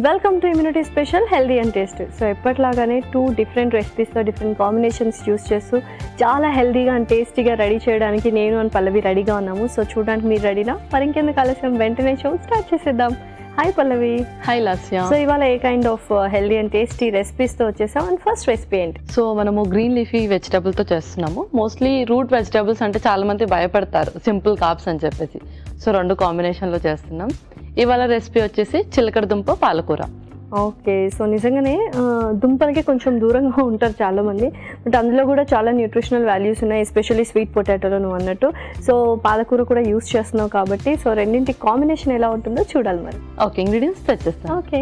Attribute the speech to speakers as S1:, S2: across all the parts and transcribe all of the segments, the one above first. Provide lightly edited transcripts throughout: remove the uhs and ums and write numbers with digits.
S1: Welcome to immunity special healthy and taste. So ఎప్పటిలాగానే 2 different రెసిపీస్తో different combinations use చేస్తూ చాలా హెల్దీగా అండ్ టేస్టీగా రెడీ చేయడానికి నేను అండ్ పల్లవి రెడీగా ఉన్నాము. సో చూడడానికి మీరు రెడీనా? మరి ఇంకెందుకు ఆలస్యం, వెంటనే షో స్టార్ట్ చేసేద్దాం. Hi Pallavi.
S2: Hi Lasya.
S1: So ఇవాళ ఏ kind of healthy and tasty రెసిపీస్తో వచ్చేసాం? అండ్ ఫస్ట్ రెసిపీ ఏంటి?
S2: సో మనము గ్రీన్ లీఫీ వెజిటబుల్తో చేస్తున్నాము. మోస్ట్లీ రూట్ వెజిటబుల్స్ అంటే చాలా మంది భయపడతారు, సింపుల్ కార్బ్స్ అని చెప్పేసి. సో 2 కాంబినేషన్లో చేస్తున్నాం. ఇవాళ రెసిపీ వచ్చేసి చిలకడ దుంప పాలకూర.
S1: ఓకే, సో నిజంగానే దుంపలకి కొంచెం దూరంగా ఉంటారు చాలామంది, బట్ అందులో కూడా చాలా న్యూట్రిషనల్ వాల్యూస్ ఉన్నాయి, ఎస్పెషల్లీ స్వీట్ పొటాటోలో నువ్వు అన్నట్టు. సో పాలకూర కూడా యూస్ చేస్తున్నావు కాబట్టి సో రెండింటి కాంబినేషన్ ఎలా ఉంటుందో చూడాలి మరి.
S2: ఓకే, ఇంగ్రీడియంట్స్ తెచ్చేస్తాను.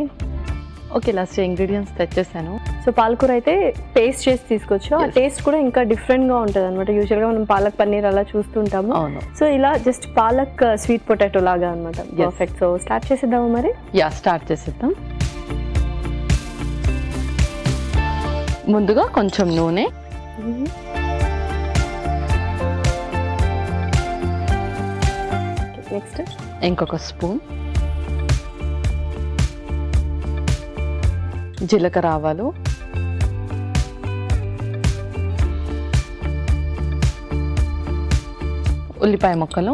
S2: ఓకే లాస్ట్ ఇంగ్రీడియంట్స్ తెచ్చేసాను.
S1: సో పాలకూర అయితే పేస్ట్ చేసి తీసుకొచ్చు. ఆ టేస్ట్ కూడా ఇంకా డిఫరెంట్గా ఉంటుంది అనమాట. యూజువల్గా మనం పాలక్ పన్నీర్ అలా చూస్తుంటాము. సో ఇలా జస్ట్ పాలక్ స్వీట్ పొటాటో లాగా అనమాట. పర్ఫెక్ట్. సో స్టార్ట్ చేసేద్దాము మరి.
S2: స్టార్ట్ చేసేద్దాం. ముందుగా కొంచెం నూనె,
S1: నెక్స్ట్
S2: ఇంకొక స్పూన్ జీలకర్ర, ఆవాలు, ఉల్లిపాయ ముక్కలు,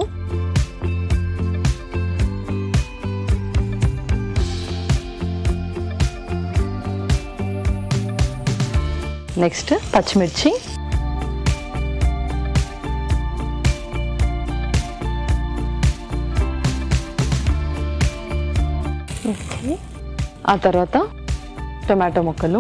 S2: నెక్స్ట్ పచ్చిమిర్చి, ఆ తర్వాత టొమాటో ముక్కలు,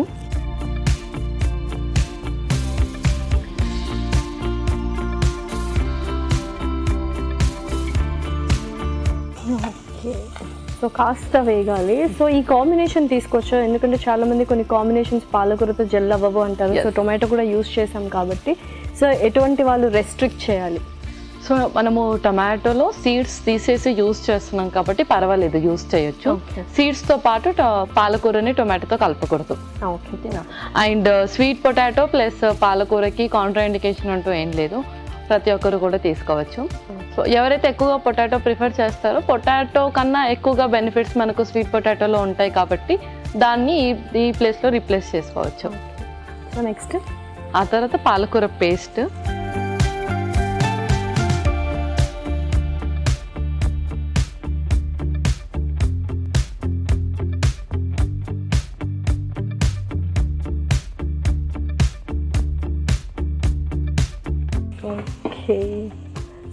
S1: సో కాస్త వేగాలి. సో ఈ కాంబినేషన్ తీసుకోవచ్చు, ఎందుకంటే చాలా మంది కొన్ని కాంబినేషన్స్ పాలకూరతో జెల్ అవ్వవు అంటారు. సో టొమాటో కూడా యూస్ చేసాం కాబట్టి సో ఎటువంటి వాళ్ళు రెస్ట్రిక్ట్ చేయాలి?
S2: సో మనము టొమాటోలో సీడ్స్ తీసేసి యూస్ చేస్తున్నాం కాబట్టి పర్వాలేదు, యూస్ చేయొచ్చు. సీడ్స్తో పాటు పాలకూరని టొమాటోతో కలపకూడదు.
S1: ఓకేనా?
S2: అండ్ స్వీట్ పొటాటో ప్లస్ పాలకూరకి కాంట్రా ఇండికేషన్ అంటూ ఏం లేదు, ప్రతి ఒక్కరు కూడా తీసుకోవచ్చు. సో ఎవరైతే ఎక్కువగా పొటాటో ప్రిఫర్ చేస్తారో, పొటాటో కన్నా ఎక్కువగా బెనిఫిట్స్ మనకు స్వీట్ పొటాటోలో ఉంటాయి కాబట్టి దాన్ని ఈ ప్లేస్లో రీప్లేస్ చేసుకోవచ్చు.
S1: సో నెక్స్ట్
S2: ఆ తర్వాత పాలకూర పేస్ట్,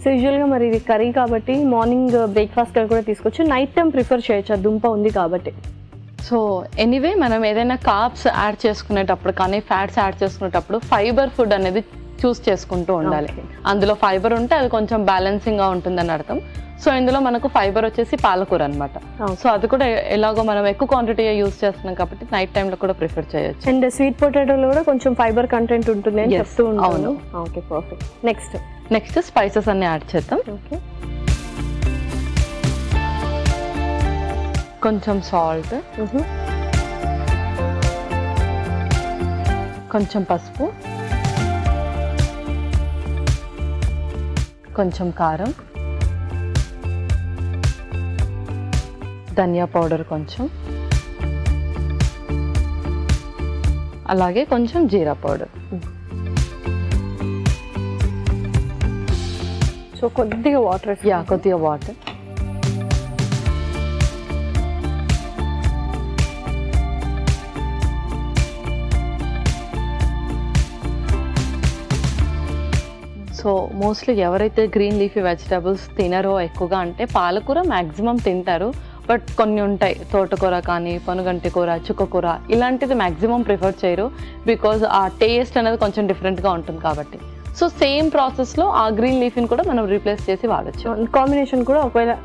S1: సో యూజువల్గా మరి ఇది కర్రీ కాబట్టి మార్నింగ్ బ్రేక్ఫాస్ట్ కూడా తీసుకోవచ్చు, నైట్ టైం ప్రిఫర్ చేయొచ్చు, ఆ దుంప ఉంది కాబట్టి.
S2: సో ఎనీవే మనం ఏదైనా కార్బ్స్ యాడ్ చేసుకునేటప్పుడు కానీ ఫ్యాట్స్ యాడ్ చేసుకునేటప్పుడు ఫైబర్ ఫుడ్ అనేది చూస్ చేసుకుంటూ ఉండాలి. అందులో ఫైబర్ ఉంటే అది కొంచెం బ్యాలెన్సింగ్గా ఉంటుందని అర్థం. సో ఇందులో మనకు ఫైబర్ వచ్చేసి పాలకూర అనమాట. సో అది కూడా ఎలాగో మనం ఎక్కువ క్వాంటిటీగా యూస్ చేస్తున్నాం కాబట్టి నైట్ టైంలో కూడా ప్రిఫర్ చేయొచ్చు.
S1: అండ్ స్వీట్ పొటాటోలో కూడా కొంచెం ఫైబర్ కంటెంట్ ఉంటుంది అని చెప్తూ ఉంటాను. Okay, perfect.
S2: నెక్స్ట్ స్పైసెస్ అన్ని యాడ్ చేద్దాం.
S1: ఓకే,
S2: కొంచెం సాల్ట్, కొంచెం పసుపు, కొంచెం కారం, ధనియా పౌడర్ కొంచెం, అలాగే కొంచెం జీరా పౌడర్.
S1: సో కొద్దిగా వాటర్,
S2: కొద్దిగా వాటర్. సో మోస్ట్లీ ఎవరైతే గ్రీన్ లీఫీ వెజిటబుల్స్ తినరో ఎక్కువగా అంటే పాలకూర మ్యాక్సిమం తింటారు, బట్ కొన్ని ఉంటాయి, తోటకూర కానీ పొనుగంటి కూర, చుక్కకూర, ఇలాంటిది మ్యాక్సిమం ప్రిఫర్ చేయరు, బికాజ్ ఆ టేస్ట్ అనేది కొంచెం డిఫరెంట్గా ఉంటుంది కాబట్టి. సో సేమ్ ప్రాసెస్లో ఆ గ్రీన్ లీఫ్ని కూడా మనం రీప్లేస్ చేసి వాడచ్చు.
S1: కాంబినేషన్ కూడా ఒకవేళ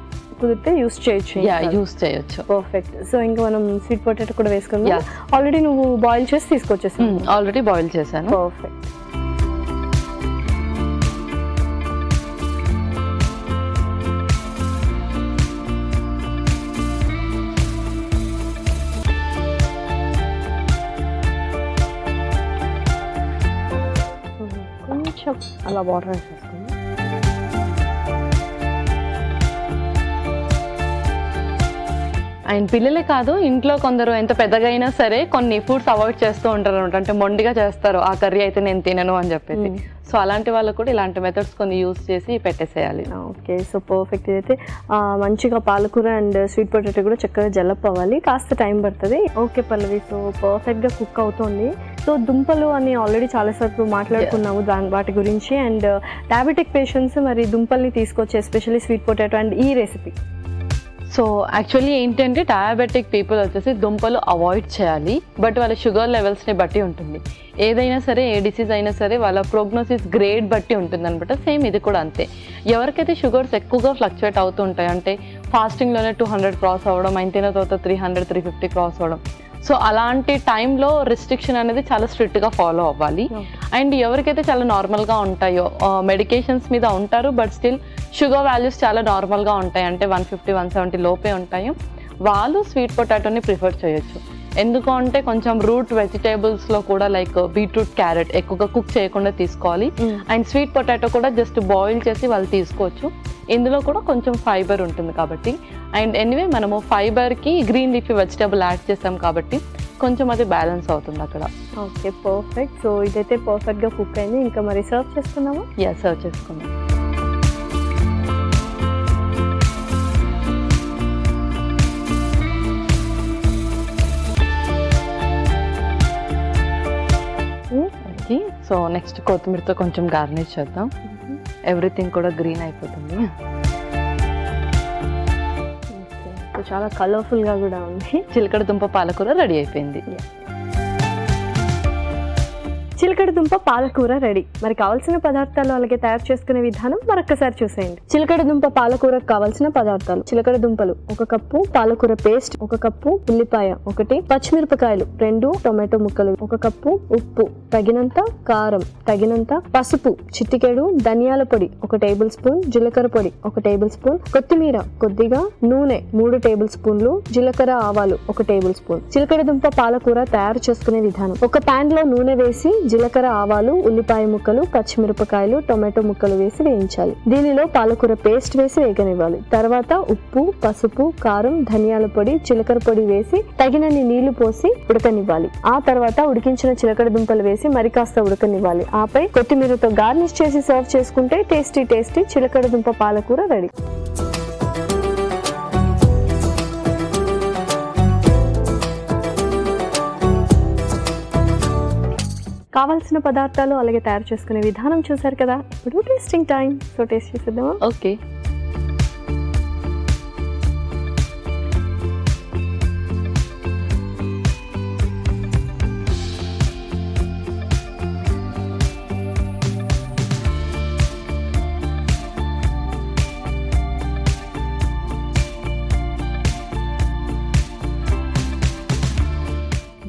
S1: కుదిరితే యూస్ చేయొచ్చు.
S2: యూస్ చేయొచ్చు.
S1: పర్ఫెక్ట్. సో ఇంకా మనం స్వీట్ పొటాటో కూడా వేసుకుందాం. ఆల్రెడీ నువ్వు బాయిల్ చేసి తీసుకొచ్చేసాను.
S2: ఆల్రెడీ బాయిల్ చేశాను.
S1: పర్ఫెక్ట్. కొంచెం అలా వాటర్ వేసేసుకుందాం.
S2: అండ్ పిల్లలే కాదు, ఇంట్లో కొందరు ఎంత పెద్దగా అయినా సరే కొన్ని ఫుడ్స్ అవాయిడ్ చేస్తూ ఉంటారు అనమాట. అంటే మొండిగా చేస్తారు, ఆ కర్రీ అయితే నేను తినను అని చెప్పేసి. సో అలాంటి వాళ్ళు కూడా ఇలాంటి మెథడ్స్ కొన్ని యూస్ చేసి పెట్టేసేయాలి.
S1: Okay, so perfect. అయితే మంచిగా పాలకూర అండ్ స్వీట్ పొటాటో కూడా చక్కగా జల్లప్ అవ్వాలి, కాస్త టైం పడుతుంది. ఓకే పల్లవి, సో పర్ఫెక్ట్గా కుక్ అవుతుంది. సో దుంపలు అని ఆల్రెడీ చాలాసార్లు మాట్లాడుకున్నాము వాటి గురించి. అండ్ డయాబెటిక్ పేషెంట్స్ మరి దుంపల్ని తీసుకోవచ్చు, ఎస్పెషల్లీ స్వీట్ పొటాటో అండ్ ఈ రెసిపీ.
S2: సో యాక్చువల్లీ ఏంటంటే డయాబెటిక్ పీపుల్ వచ్చేసి దుంపలు అవాయిడ్ చేయాలి, బట్ వాళ్ళ షుగర్ లెవెల్స్ని బట్టి ఉంటుంది. ఏదైనా సరే, ఏ డిసీజ్ అయినా సరే వాళ్ళ ప్రోగ్నోసిస్ గ్రేడ్ బట్టి ఉంటుంది అనమాట. సేమ్ ఇది కూడా అంతే. ఎవరికైతే షుగర్స్ ఎక్కువగా ఫ్లక్చువేట్ అవుతూ ఉంటాయి, అంటే ఫాస్టింగ్లోనే 200 క్రాస్ అవ్వడం, అయిన తర్వాత 300, 350 క్రాస్ అవ్వడం, సో అలాంటి టైంలో రిస్ట్రిక్షన్ అనేది చాలా స్ట్రిక్ట్గా ఫాలో అవ్వాలి. అండ్ ఎవరికైతే చాలా నార్మల్గా ఉంటాయో, మెడికేషన్స్ మీద ఉంటారు బట్ స్టిల్ షుగర్ వాల్యూస్ చాలా నార్మల్గా ఉంటాయి, అంటే 150, 170 లోపే ఉంటాయో, వాళ్ళు స్వీట్ పొటాటోని ప్రిఫర్ చేయొచ్చు. ఎందుకు అంటే కొంచెం రూట్ వెజిటేబుల్స్లో కూడా లైక్ బీట్రూట్, క్యారెట్ ఎక్కువగా కుక్ చేయకుండా తీసుకోవాలి. అండ్ స్వీట్ పొటాటో కూడా జస్ట్ బాయిల్ చేసి వాళ్ళు తీసుకోవచ్చు. ఇందులో కూడా కొంచెం ఫైబర్ ఉంటుంది కాబట్టి. అండ్ ఎనీవే మనము ఫైబర్కి గ్రీన్ లీఫీ వెజిటేబుల్ యాడ్ చేస్తాం కాబట్టి కొంచెం అది బ్యాలెన్స్ అవుతుంది అక్కడ.
S1: Okay, perfect. సో ఇదైతే పర్ఫెక్ట్గా కుక్ అయింది. ఇంకా మరి సర్వ్ చేసుకుందామా?
S2: సర్వ్ చేసుకుందాం. సో నెక్స్ట్ కొత్తిమీరతో కొంచెం గార్నిష్ చేద్దాం. ఎవ్రీథింగ్ కూడా గ్రీన్ అయిపోతుంది.
S1: చాలా కలర్ఫుల్గా కూడా ఉంది.
S2: చిలకడ దుంప పాలకూర రెడీ అయిపోయింది.
S1: చిలకడ దుంప పాలకూర రెడీ. మరి కావాల్సిన పదార్థాలు అలాగే తయారు చేసుకునే విధానం మరొకసారి చూసేయండి. చిలకడ దుంప పాలకూరకు కావాల్సిన పదార్థాలు: చిలకడ దుంపలు 1 కప్పు, పాలకూర పేస్ట్ 1 కప్పు, ఉల్లిపాయ 1, పచ్చిమిరపకాయలు 2, టొమాటో ముక్కలు 1 కప్పు, ఉప్పు తగినంత, కారం తగినంత, పసుపు చిటికెడు, ధనియాల పొడి 1 టేబుల్ స్పూన్, జీలకర్ర పొడి 1 టేబుల్ స్పూన్, కొత్తిమీర కొద్దిగా, నూనె 3 టేబుల్ స్పూన్లు, జీలకర్ర ఆవాలు 1 టేబుల్ స్పూన్. చిలకడ దుంప పాలకూర తయారు చేసుకునే విధానం: ఒక ప్యాన్ లో నూనె వేసి జీలకర్ర ఆవాలు, ఉల్లిపాయ ముక్కలు, పచ్చిమిరపకాయలు, టొమాటో ముక్కలు వేసి వేయించాలి. దీనిలో పాలకూర పేస్ట్ వేసి వేగనివ్వాలి. తర్వాత ఉప్పు, పసుపు, కారం, ధనియాల పొడి, జీలకర్ర పొడి వేసి తగినన్ని నీళ్లు పోసి ఉడకనివ్వాలి. ఆ తర్వాత ఉడికించిన చిలకడ దుంపలు వేసి మరి కాస్త ఉడకనివ్వాలి. ఆపై కొత్తిమీరతో గార్నిష్ చేసి సర్వ్ చేసుకుంటే టేస్టీ టేస్టీ చిలకడ దుంప పాలకూర రెడీ. కావాల్సిన పదార్థాలు అలాగే తయారు చేసుకునే విధానం చూసారు కదా. ఇప్పుడు టేస్టింగ్ టైం. సో టేస్ట్ చేసేద్దామా?
S2: Okay.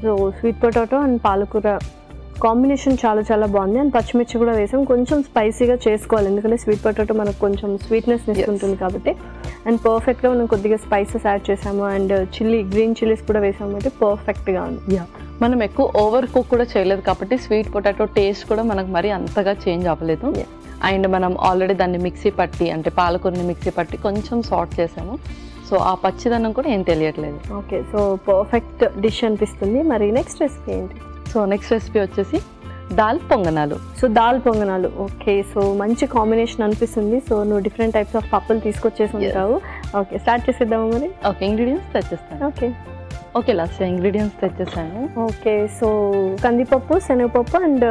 S1: So sweet potato and పాలకూర కాంబినేషన్ చాలా చాలా బాగుంది. అండ్ పచ్చిమిర్చి కూడా వేసాం. కొంచెం స్పైసీగా చేసుకోవాలి, ఎందుకంటే స్వీట్ పొటాటో మనకు కొంచెం స్వీట్నెస్ ఇస్తుంటుంది కాబట్టి. అండ్ పర్ఫెక్ట్గా మనం కొద్దిగా స్పైసెస్ యాడ్ చేసాము. అండ్ గ్రీన్ చిల్లీస్ కూడా వేసాము కాబట్టి పర్ఫెక్ట్గా ఉంది.
S2: మనం ఎక్కువ ఓవర్ కుక్ కూడా చేయలేదు కాబట్టి స్వీట్ పొటాటో టేస్ట్ కూడా మనకు మరి అంతగా చేంజ్ అవ్వలేదు. అండ్ మనం ఆల్రెడీ దాన్ని మిక్సీ పట్టి, అంటే పాలకూరని మిక్సీ పట్టి కొంచెం సాల్ట్ చేసాము. సో ఆ పచ్చిదనం కూడా ఏం తెలియట్లేదు.
S1: ఓకే, సో పర్ఫెక్ట్ డిష్ అనిపిస్తుంది. మరి నెక్స్ట్ రెసిపీ ఏంటి?
S2: సో నెక్స్ట్ రెసిపీ వచ్చేసి దాల్ పొంగనాలు.
S1: సో దాల్ పొంగనాలు. ఓకే, సో మంచి కాంబినేషన్ అనిపిస్తుంది. సో నువ్వు డిఫరెంట్ టైప్స్ ఆఫ్ పప్పులు తీసుకొచ్చేసి ఉంటావు. ఓకే, స్టార్ట్ చేసేద్దాము మరి.
S2: ఓకే, ఇంగ్రీడియంట్స్ తెచ్చేస్తాను. ఓకే లాస్ట్ ఇంగ్రీడియంట్స్ తెచ్చేసాను.
S1: ఓకే, సో కందిపప్పు, శనగపప్పు అండ్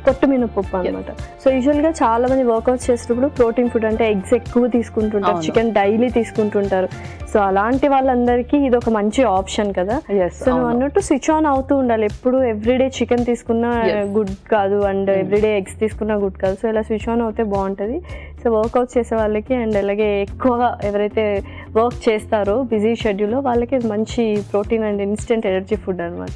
S1: పొట్టు మినపప్పు అనమాట. సో యూజువల్గా చాలా మంది వర్కౌట్స్ చేసేటప్పుడు ప్రోటీన్ ఫుడ్ అంటే ఎగ్స్ ఎక్కువ తీసుకుంటుంటారు, చికెన్ డైలీ తీసుకుంటుంటారు. సో అలాంటి వాళ్ళందరికీ ఇది ఒక మంచి ఆప్షన్ కదా. సో నువ్వు అన్నట్టు స్విచ్ ఆన్ అవుతూ ఉండాలి. ఎప్పుడు ఎవ్రీడే చికెన్ తీసుకున్నా గుడ్ కాదు, అండ్ ఎవ్రీడే ఎగ్స్ తీసుకున్నా గుడ్ కాదు. సో ఇలా స్విచ్ ఆన్ అవుతే బాగుంటుంది. సో వర్కౌట్స్ చేసే వాళ్ళకి అండ్ అలాగే ఎక్కువగా ఎవరైతే వర్క్ చేస్తారో బిజీ షెడ్యూల్లో వాళ్ళకి మంచి protein and instant energy food అనమాట.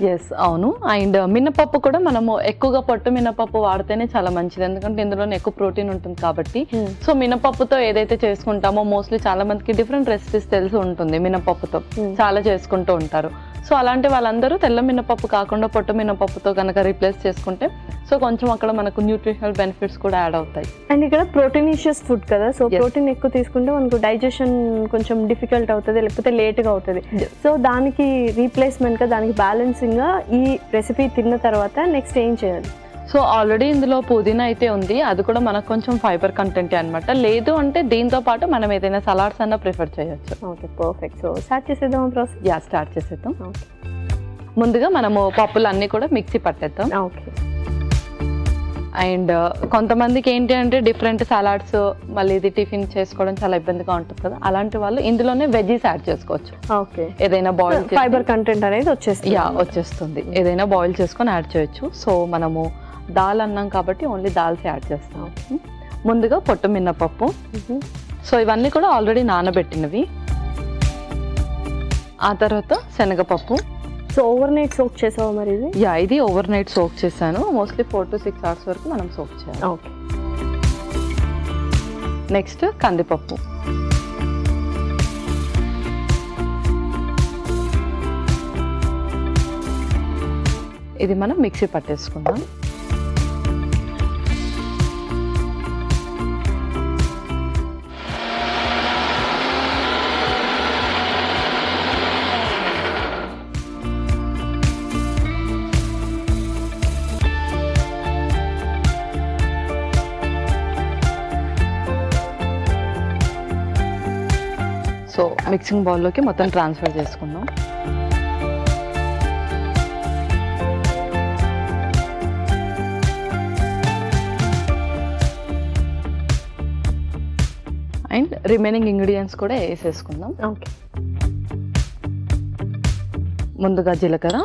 S2: అవును. అండ్ మినపప్పు కూడా మనము ఎక్కువగా పొట్టు మినపప్పు వాడితేనే చాలా మంచిది, ఎందుకంటే ఇందులోనే ఎక్కువ ప్రోటీన్ ఉంటుంది కాబట్టి. సో మినపప్పుతో ఏదైతే చేసుకుంటామో మోస్ట్లీ చాలా మందికి డిఫరెంట్ రెసిపీస్ తెలిసి ఉంటుంది. మినపప్పుతో చాలా చేసుకుంటూ ఉంటారు. సో అలాంటి వాళ్ళందరూ తెల్ల మినపప్పు కాకుండా పొట్టు మినపప్పుతో కనుక రీప్లేస్ చేసుకుంటే సో కొంచెం అక్కడ మనకు న్యూట్రిషనల్ బెనిఫిట్స్ కూడా యాడ్ అవుతాయి.
S1: అండ్ ఇక్కడ ప్రోటీనిషియస్ ఫుడ్ కదా, సో ప్రోటీన్ ఎక్కువ తీసుకుంటే మనకు డైజెషన్ కొంచెం డిఫికల్ట్ అవుతుంది, లేకపోతే లేట్గా అవుతుంది. సో దానికి రీప్లేస్మెంట్గా, దానికి బ్యాలెన్సింగ్గా ఈ రెసిపీ తిన్న తర్వాత నెక్స్ట్ ఏం చేయాలి?
S2: సో ఆల్రెడీ ఇందులో పుదీనా అయితే ఉంది, అది కూడా మనకు కొంచెం ఫైబర్ కంటెంట్ అనమాట. లేదు అంటే దీంతో పాటు మనం ఏదైనా సలాడ్స్ అన్న ప్రిఫర్ చేయొచ్చు.
S1: Okay, perfect. సో స్టార్ట్ చేసేద్దాం ప్రాసెస్.
S2: స్టార్ట్ చేసేద్దాం.
S1: ఓకే,
S2: ముందుగా మనము పప్పులు అన్నీ కూడా మిక్సీ పట్టేద్దాం.
S1: ఓకే.
S2: అండ్ కొంతమందికి ఏంటి అంటే డిఫరెంట్ సలాడ్స్ మళ్ళీ ఇది టిఫిన్ చేసుకోవడం చాలా ఇబ్బందిగా ఉంటుంది కదా, అలాంటి వాళ్ళు ఇందులోనే వెజ్జీస్ యాడ్ చేసుకోవచ్చు.
S1: ఓకే,
S2: ఏదైనా బాయిల్
S1: ఫైబర్ కంటెంట్ అనేది
S2: వచ్చేస్తుంది. ఏదైనా బాయిల్ చేసుకొని యాడ్ చేయొచ్చు. సో మనము దాల్ అన్నాం కాబట్టి ఓన్లీ దాల్స్ యాడ్ చేస్తాం. ముందుగా పొట్టు మినపప్పు. సో ఇవన్నీ కూడా ఆల్రెడీ నానబెట్టినవి. ఆ తర్వాత శనగపప్పు.
S1: సో ఓవర్ నైట్ సోక్ చేసావా మరి ఇది?
S2: ఇది ఓవర్ నైట్ సోక్ చేశాను. మోస్ట్లీ 4 to 6 hours వరకు మనం సోక్ చేయాలి.
S1: ఓకే.
S2: నెక్స్ట్ కందిపప్పు. ఇది మనం మిక్సీ పట్టేసుకుందాం. సో మిక్సింగ్ బౌల్లోకి మొత్తం ట్రాన్స్ఫర్ చేసుకుందాం. అండ్ రిమైనింగ్ ఇంగ్రీడియంట్స్ కూడా వేసేసుకుందాం.
S1: ఓకే. ముందుగా
S2: జీలకర్ర.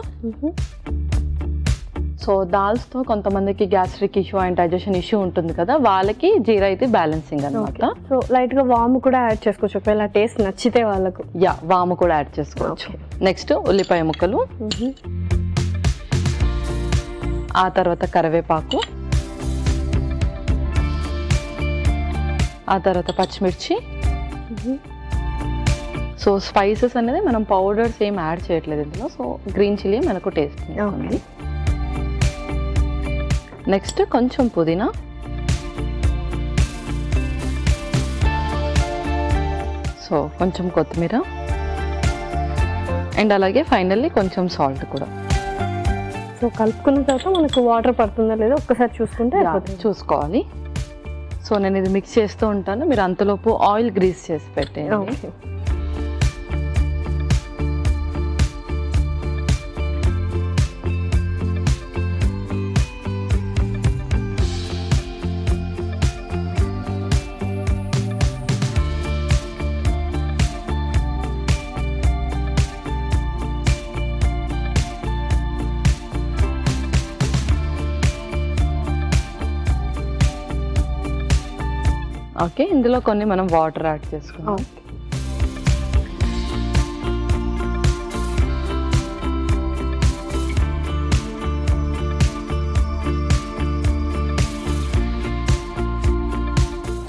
S2: సో దాల్స్తో కొంతమందికి gastric issue and digestion issue ఉంటుంది కదా, వాళ్ళకి జీరా అయితే బ్యాలెన్సింగ్ అనమాట.
S1: సో లైట్గా వాము కూడా యాడ్ చేసుకోవచ్చు ఒకవేళ టేస్ట్ నచ్చితే వాళ్ళకు.
S2: వాము కూడా యాడ్ చేసుకోవచ్చు. నెక్స్ట్ ఉల్లిపాయ ముక్కలు. ఆ తర్వాత కరివేపాకు. ఆ తర్వాత పచ్చిమిర్చి. సో స్పైసెస్ అనేది మనం పౌడర్స్ ఏం యాడ్ చేయట్లేదు ఇందులో. సో గ్రీన్ చిల్లీ మనకు టేస్ట్ ఉంది. నెక్స్ట్ కొంచెం పుదీనా. సో కొంచెం కొత్తిమీర. అండ్ అలాగే ఫైనల్లీ కొంచెం సాల్ట్ కూడా.
S1: సో కలుపుకున్న తర్వాత మనకు వాటర్ పడుతుందా లేదా ఒక్కసారి చూసుకుంటే
S2: చూసుకోవాలి. సో నేను ఇది మిక్స్ చేస్తూ ఉంటాను, మీరు అంతలోపు ఆయిల్ గ్రీస్ చేసి పెట్టేయండి. ఓకే, ఇందులో కొన్ని మనం వాటర్ యాడ్ చేసుకున్నాం.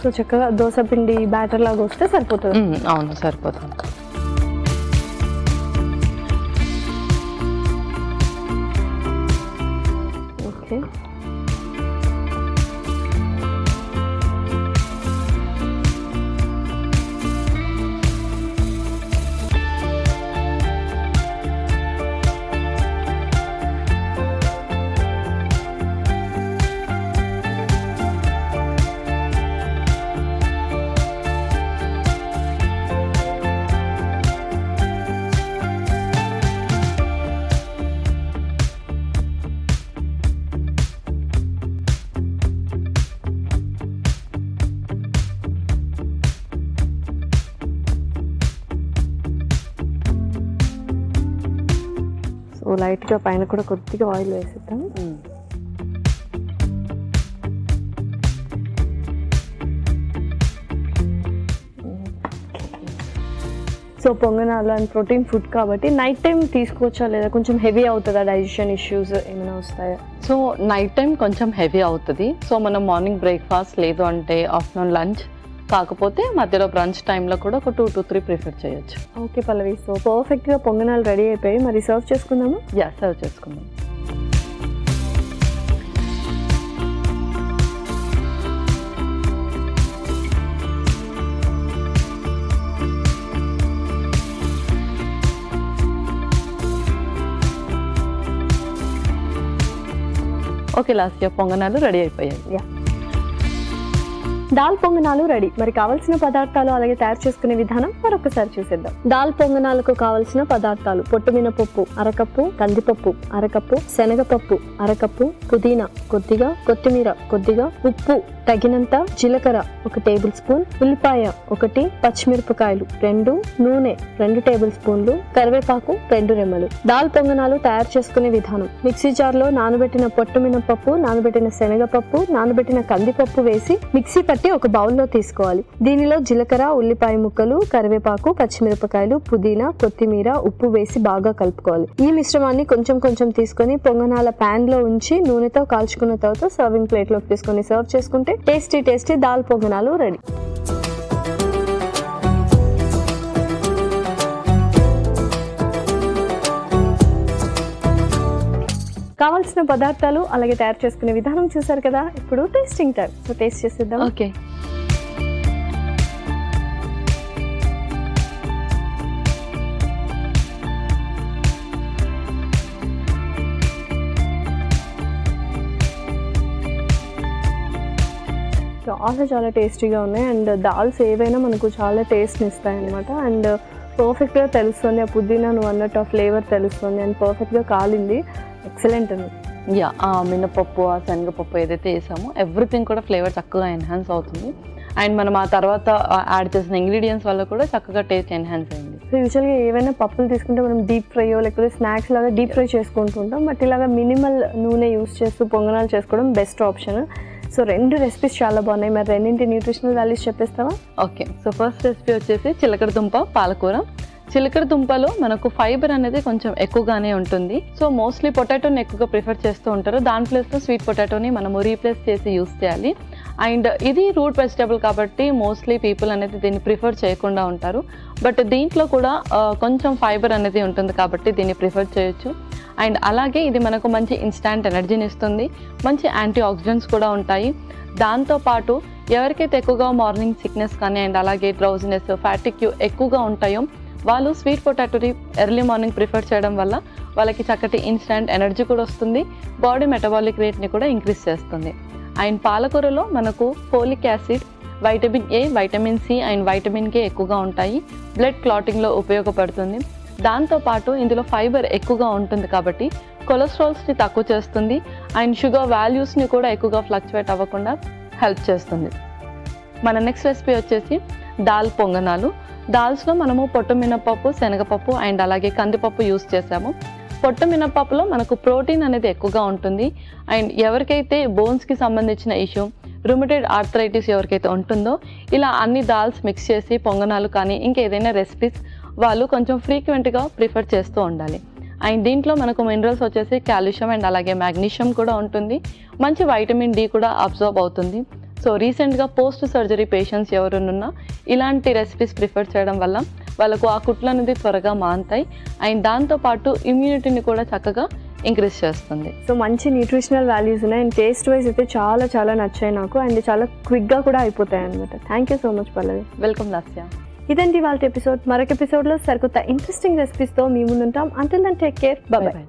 S1: సో చక్కగా దోశ పిండి బ్యాటర్ లాగా వస్తే సరిపోతుంది.
S2: అవును, సరిపోతుంది.
S1: ఓకే. సో లైట్గా పైన కూడా కొద్దిగా ఆయిల్ వేసేద్దాం. సో పొంగనాలు అండ్ ప్రోటీన్ ఫుడ్ కాబట్టి నైట్ టైం తీసుకోవచ్చా లేదా కొంచెం హెవీ అవుతుందా, డైజెషన్ ఇష్యూస్ ఏమైనా వస్తాయా?
S2: సో నైట్ టైం కొంచెం హెవీ అవుతుంది. సో మనం మార్నింగ్ బ్రేక్ఫాస్ట్ లేదు అంటే ఆఫ్టర్నూన్ లంచ్ కాకపోతే మధ్యలో బ్రంచ్ టైంలో కూడా ఒక 2 to 3 ప్రిఫర్ చేయొచ్చు.
S1: ఓకే పల్లవి, సో పర్ఫెక్ట్గా పొంగనాలు రెడీ అయిపోయి, మరి సర్వ్ చేసుకుందాము.
S2: సర్వ్ చేసుకుందాం. ఓకే, లాస్ట్గా పొంగనాలు రెడీ అయిపోయాయి.
S1: దాల్ పొంగనాలు రెడీ. మరి కావాల్సిన పదార్థాలు అలాగే తయారు చేసుకునే విధానం మరొకసారి చూసేద్దాం. దాల్ పొంగనాలకు కావాల్సిన పదార్థాలు: పొట్టుమినపప్పు అరకప్పు, కందిపప్పు అరకప్పు, శనగపప్పు అరకప్పు, పుదీనా కొద్దిగా, కొత్తిమీర కొద్దిగా, ఉప్పు తగినంత, జీలకర్ర 1 టేబుల్ స్పూన్, ఉల్లిపాయ 1, పచ్చిమిరపకాయలు 2, నూనె 2 టేబుల్ స్పూన్లు, కరివేపాకు 2 రెమ్మలు. దాల్ పొంగనాలు తయారు చేసుకునే విధానం: మిక్సీ జార్లో నానబెట్టిన పొట్టుమినపప్పు, నానబెట్టిన శనగపప్పు, నానబెట్టిన కందిపప్పు వేసి మిక్సీ పట్టి ఒక బౌల్లో తీసుకోవాలి. దీనిలో జీలకర్ర, ఉల్లిపాయ ముక్కలు, కరివేపాకు, పచ్చిమిరపకాయలు, పుదీనా, కొత్తిమీర, ఉప్పు వేసి బాగా కలుపుకోవాలి. ఈ మిశ్రమాన్ని కొంచెం కొంచెం తీసుకొని పొంగనాల ప్యాన్ లో ఉంచి నూనెతో కాల్చుకున్న తర్వాత సర్వింగ్ ప్లేట్ లోకి తీసుకొని సర్వ్ చేసుకుంటే టేస్టీ దాల్ పొంగనాలు రెడీ. కావాల్సిన పదార్థాలు అలాగే తయారు చేసుకునే విధానం చూసారు కదా. ఇప్పుడు టేస్టింగ్ టైం. సో టేస్ట్ చేసేద్దాం.
S2: ఓకే,
S1: చాలా టేస్టీగా ఉన్నాయి. అండ్ దాల్స్ ఏవైనా మనకు చాలా టేస్ట్ని ఇస్తాయి అనమాట. అండ్ పర్ఫెక్ట్గా తెలుస్తుంది, ఆ పుదీనా నువ్వు అన్నట్టు ఆ ఫ్లేవర్ తెలుస్తుంది. అండ్ పర్ఫెక్ట్గా కాలింది, ఎక్సలెంట్ ఉంది.
S2: ఆ మినపప్పు, ఆ శనగపప్పు ఏదైతే వేసామో ఎవ్రీథింగ్ కూడా ఫ్లేవర్ చక్కగా ఎన్హాన్స్ అవుతుంది. అండ్ మనం ఆ తర్వాత యాడ్ చేసిన ఇంగ్రీడియంట్స్ వల్ల కూడా చక్కగా టేస్ట్ ఎన్హాన్స్ అయింది.
S1: సో యూజువల్గా ఏవైనా పప్పులు తీసుకుంటే మనం డీప్ ఫ్రైయో లేకపోతే స్నాక్స్ లాగా డీప్ ఫ్రై చేసుకుంటూ ఉంటాం. బట్ ఇలాగా మినిమల్ నూనె యూస్ చేస్తూ పొంగనాలు చేసుకోవడం బెస్ట్ ఆప్షన్. సో 2 రెసిపీస్ చాలా బాగున్నాయి. మరి రెండింటి న్యూట్రిషనల్ వాల్యూస్ చెప్పేస్తావా?
S2: ఓకే, సో ఫస్ట్ రెసిపీ వచ్చేసి చిలకడ దుంప పాలకూర. చిలకడ దుంపలో మనకు ఫైబర్ అనేది కొంచెం ఎక్కువగానే ఉంటుంది. సో మోస్ట్లీ పొటాటోని ఎక్కువగా ప్రిఫర్ చేస్తూ ఉంటారు. దాని ప్లేస్లో స్వీట్ పొటాటోని మనము రీప్లేస్ చేసి యూస్ చేయాలి. అండ్ ఇది రూట్ వెజిటబుల్ కాబట్టి మోస్ట్లీ పీపుల్ అనేది దీన్ని ప్రిఫర్ చేయకుండా ఉంటారు. బట్ దీంట్లో కూడా కొంచెం ఫైబర్ అనేది ఉంటుంది కాబట్టి దీన్ని ప్రిఫర్ చేయొచ్చు. అండ్ అలాగే ఇది మనకు మంచి ఇన్స్టాంట్ ఎనర్జీని ఇస్తుంది, మంచి యాంటీ ఆక్సిడెంట్స్ కూడా ఉంటాయి. దాంతోపాటు ఎవరికైతే ఎక్కువగా మార్నింగ్ సిక్నెస్ కానీ అండ్ అలాగే డ్రౌజినెస్, ఫ్యాటిక్ ఎక్కువగా ఉంటాయో వాళ్ళు స్వీట్ పొటాటోని ఎర్లీ మార్నింగ్ ప్రిఫర్ చేయడం వల్ల వాళ్ళకి చక్కటి ఇన్స్టాంట్ ఎనర్జీ కూడా వస్తుంది, బాడీ మెటబాలిక్ రేట్ని కూడా ఇంక్రీజ్ చేస్తుంది. అండ్ పాలకూరలో మనకు folic acid, vitamin A, vitamin C and vitamin K ఎక్కువగా ఉంటాయి. బ్లడ్ క్లాటింగ్లో ఉపయోగపడుతుంది. దాంతోపాటు ఇందులో ఫైబర్ ఎక్కువగా ఉంటుంది కాబట్టి కొలెస్ట్రాల్స్ని తక్కువ చేస్తుంది. అండ్ షుగర్ వాల్యూస్ని కూడా ఎక్కువగా ఫ్లక్చువేట్ అవ్వకుండా హెల్ప్ చేస్తుంది. మన నెక్స్ట్ రెసిపీ వచ్చేసి దాల్ పొంగనాలు. దాల్స్లో మనము పొట్టు మినపప్పు, శనగపప్పు అండ్ అలాగే కందిపప్పు యూస్ చేసాము. పొట్టు మినపప్పులో మనకు ప్రోటీన్ అనేది ఎక్కువగా ఉంటుంది. అండ్ ఎవరికైతే బోన్స్కి సంబంధించిన ఇష్యూ, రుమటైడ్ ఆర్థరైటిస్ ఎవరికైతే ఉంటుందో ఇలా అన్ని దాల్స్ మిక్స్ చేసి పొంగనాలు కానీ ఇంకేదైనా రెసిపీస్ వాళ్ళు కొంచెం ఫ్రీక్వెంట్గా ప్రిఫర్ చేస్తూ ఉండాలి. అండ్ దీంట్లో మనకు మినరల్స్ వచ్చేసి కాల్షియం అండ్ అలాగే మ్యాగ్నీషియం కూడా ఉంటుంది. మంచి వైటమిన్ డి కూడా అబ్జర్వ్ అవుతుంది. సో రీసెంట్గా పోస్ట్ సర్జరీ పేషెంట్స్ ఎవరున్నా ఇలాంటి రెసిపీస్ ప్రిఫర్ చేయడం వల్ల వాళ్ళకు ఆ కుట్లు అనేది త్వరగా మానుతాయి. అండ్ దాంతోపాటు ఇమ్యూనిటీని కూడా చక్కగా ఇంక్రీజ్ చేస్తుంది.
S1: సో మంచి న్యూట్రిషనల్ వాల్యూస్ ఉన్నాయి. అండ్ టేస్ట్ వైజ్ అయితే చాలా నచ్చాయి నాకు. అండ్ చాలా క్విక్గా కూడా అయిపోతాయి అనమాట. Thank you so much Pallavi.
S2: Welcome Lasya.
S1: ఇదండి వాళ్ళ ఎపిసోడ్. మరొక ఎపిసోడ్లో సరికొత్త ఇంట్రెస్టింగ్ రెసిపీస్తో మీ ముందుంటాం. Until then take care. Bye by.